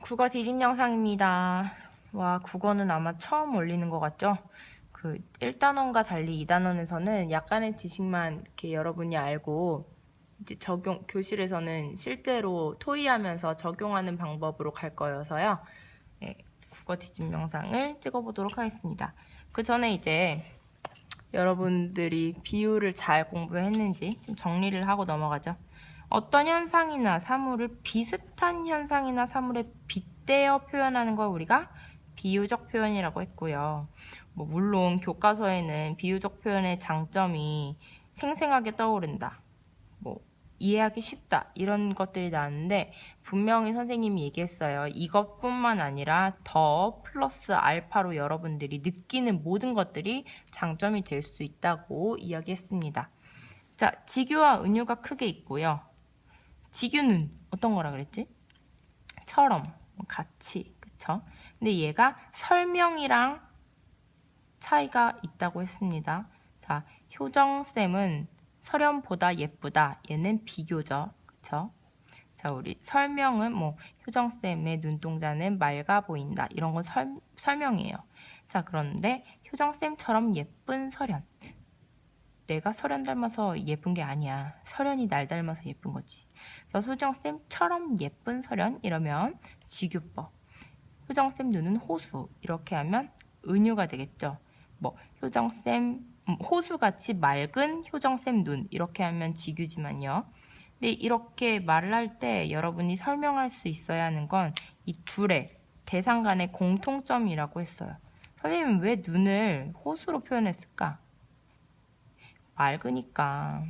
국어 디딤 영상입니다. 와, 국어는 아마 처음 올리는 것 같죠? 1단원과 달리 2단원에서는 약간의 지식만 이렇게 여러분이 알고 이제 교실에서는 실제로 토의하면서 적용하는 방법으로 갈 거여서요. 예, 국어 디딤 영상을 찍어보도록 하겠습니다. 그 전에 이제 여러분들이 비율을 잘 공부했는지 좀 정리를 하고 넘어가죠. 어떤 현상이나 사물을 비슷한 현상이나 사물에 빗대어 표현하는 걸 우리가 비유적 표현이라고 했고요. 물론 교과서에는 비유적 표현의 장점이 생생하게 떠오른다. 이해하기 쉽다. 이런 것들이 나왔는데 분명히 선생님이 얘기했어요. 이것뿐만 아니라 더 플러스 알파로 여러분들이 느끼는 모든 것들이 장점이 될 수 있다고 이야기했습니다. 자, 직유와 은유가 크게 있고요. 직유는 어떤 거라 그랬지? 처럼, 같이, 그쵸? 근데 얘가 설명이랑 차이가 있다고 했습니다. 자, 효정쌤은 설현보다 예쁘다. 얘는 비교죠. 그쵸? 자, 우리 설명은 효정쌤의 눈동자는 맑아 보인다. 이런 건 설명이에요. 자, 그런데 효정쌤처럼 예쁜 설현. 내가 설현 닮아서 예쁜 게 아니야. 설현이 날 닮아서 예쁜 거지. 그래서 효정쌤처럼 예쁜 설현 이러면 직유법. 효정쌤 눈은 호수. 이렇게 하면 은유가 되겠죠. 효정쌤 호수같이 맑은 효정쌤 눈 이렇게 하면 직유지만요. 근데 이렇게 말을 할 때 여러분이 설명할 수 있어야 하는 건 이 둘의 대상 간의 공통점이라고 했어요. 선생님은 왜 눈을 호수로 표현했을까? 맑으니까.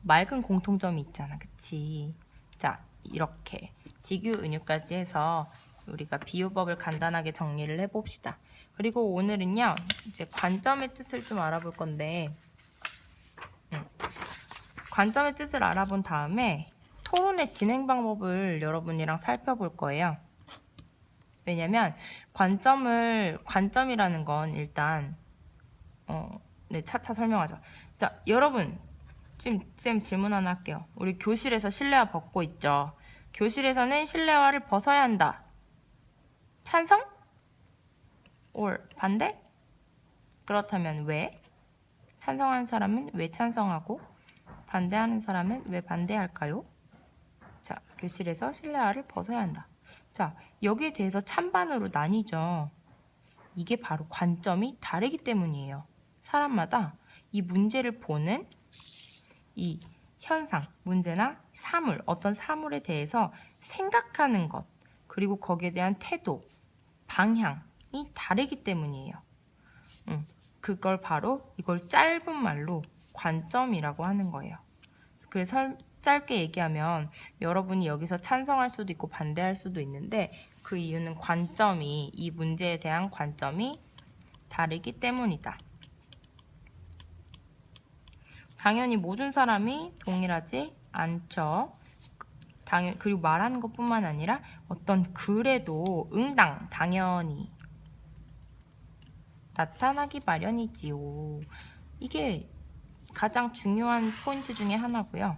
맑은 공통점이 있잖아. 그치? 자, 이렇게 직유, 은유까지 해서 우리가 비유법을 간단하게 정리를 해봅시다. 그리고 오늘은요, 이제 관점의 뜻을 좀 알아볼 건데, 관점의 뜻을 알아본 다음에 토론의 진행 방법을 여러분이랑 살펴볼 거예요. 왜냐면 관점이라는 건 일단 네, 차차 설명하죠. 자, 여러분 지금 쌤 질문 하나 할게요. 우리 교실에서 실내화 벗고 있죠. 교실에서는 실내화를 벗어야 한다. 찬성? or 반대? 그렇다면 왜? 찬성하는 사람은 왜 찬성하고 반대하는 사람은 왜 반대할까요? 자, 교실에서 실내화를 벗어야 한다. 자, 여기에 대해서 찬반으로 나뉘죠. 이게 바로 관점이 다르기 때문이에요. 사람마다 이 문제를 보는 이 현상, 문제나 사물, 어떤 사물에 대해서 생각하는 것, 그리고 거기에 대한 태도, 방향이 다르기 때문이에요. 그걸 바로 이걸 짧은 말로 관점이라고 하는 거예요. 그래서 짧게 얘기하면 여러분이 여기서 찬성할 수도 있고 반대할 수도 있는데 그 이유는 관점이, 이 문제에 대한 관점이 다르기 때문이다. 당연히 모든 사람이 동일하지 않죠. 그리고 말하는 것뿐만 아니라 어떤 글에도 응당, 당연히 나타나기 마련이지요. 이게 가장 중요한 포인트 중에 하나고요.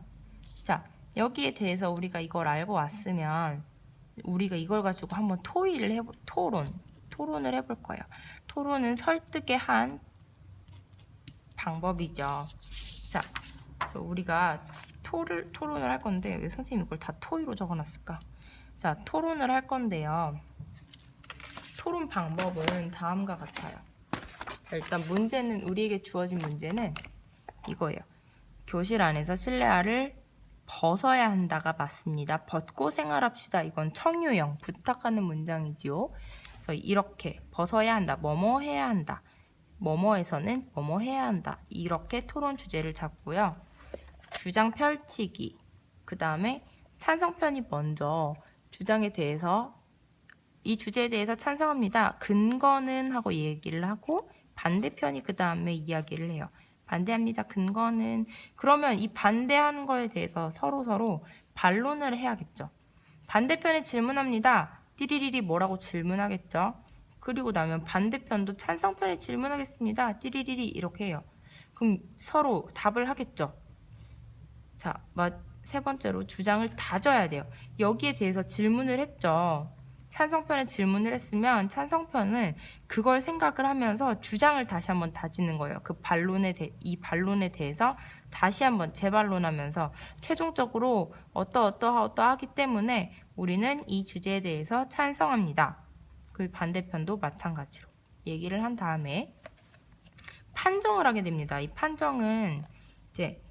자, 여기에 대해서 우리가 이걸 알고 왔으면 우리가 이걸 가지고 한번 토론을 해볼 거예요. 토론은 설득의 한 방법이죠. 자, 그래서 우리가 토론을 할 건데 왜 선생님이 이걸 다 토의로 적어놨을까? 자, 토론을 할 건데요. 토론 방법은 다음과 같아요. 일단 우리에게 주어진 문제는 이거예요. 교실 안에서 실내화를 벗어야 한다가 맞습니다. 벗고 생활합시다. 이건 청유형, 부탁하는 문장이지요. 그래서 이렇게 벗어야 한다, 뭐뭐 해야 한다. 뭐뭐에서는 뭐뭐 해야 한다. 이렇게 토론 주제를 잡고요. 주장 펼치기. 그 다음에 찬성편이 먼저 이 주제에 대해서 찬성합니다. 근거는 하고 얘기를 하고 반대편이 그 다음에 이야기를 해요. 반대합니다. 근거는. 그러면 이 반대하는 거에 대해서 서로 반론을 해야겠죠. 반대편에 질문합니다. 띠리리리 뭐라고 질문하겠죠. 그리고 나면 반대편도 찬성편에 질문하겠습니다. 띠리리리 이렇게 해요. 그럼 서로 답을 하겠죠. 자, 세 번째로 주장을 다져야 돼요. 여기에 대해서 질문을 했죠. 찬성편에 질문을 했으면 찬성편은 그걸 생각을 하면서 주장을 다시 한번 다지는 거예요. 이 반론에 대해서 다시 한번 재반론하면서 최종적으로 어떠하기 때문에 우리는 이 주제에 대해서 찬성합니다. 그 반대편도 마찬가지로 얘기를 한 다음에 판정을 하게 됩니다. 이 판정은 이제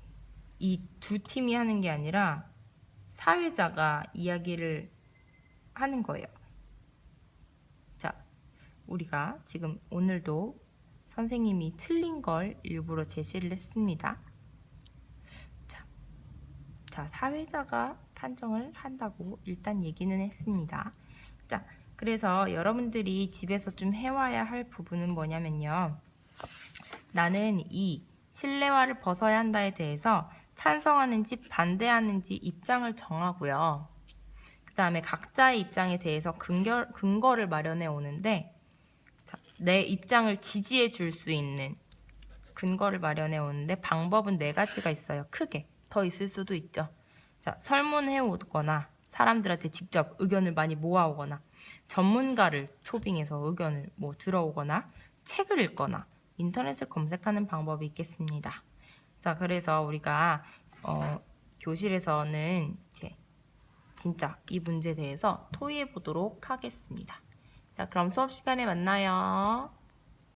이 두 팀이 하는 게 아니라 사회자가 이야기를 하는 거예요. 자, 우리가 지금 오늘도 선생님이 틀린 걸 일부러 제시를 했습니다. 자, 사회자가 판정을 한다고 일단 얘기는 했습니다. 자, 그래서 여러분들이 집에서 좀 해와야 할 부분은 뭐냐면요. 나는 이 실내화를 벗어야 한다에 대해서 찬성하는지 반대하는지 입장을 정하고요. 그 다음에 각자의 입장에 대해서 근거를 마련해 오는데, 자, 내 입장을 지지해 줄 수 있는 근거를 마련해 오는데 방법은 4가지가 있어요. 크게. 더 있을 수도 있죠. 자, 설문해 오거나 사람들한테 직접 의견을 많이 모아오거나 전문가를 초빙해서 의견을 들어오거나 책을 읽거나 인터넷을 검색하는 방법이 있겠습니다. 자, 그래서 우리가 교실에서는 이제 진짜 이 문제에 대해서 토의해 보도록 하겠습니다. 자, 그럼 수업 시간에 만나요.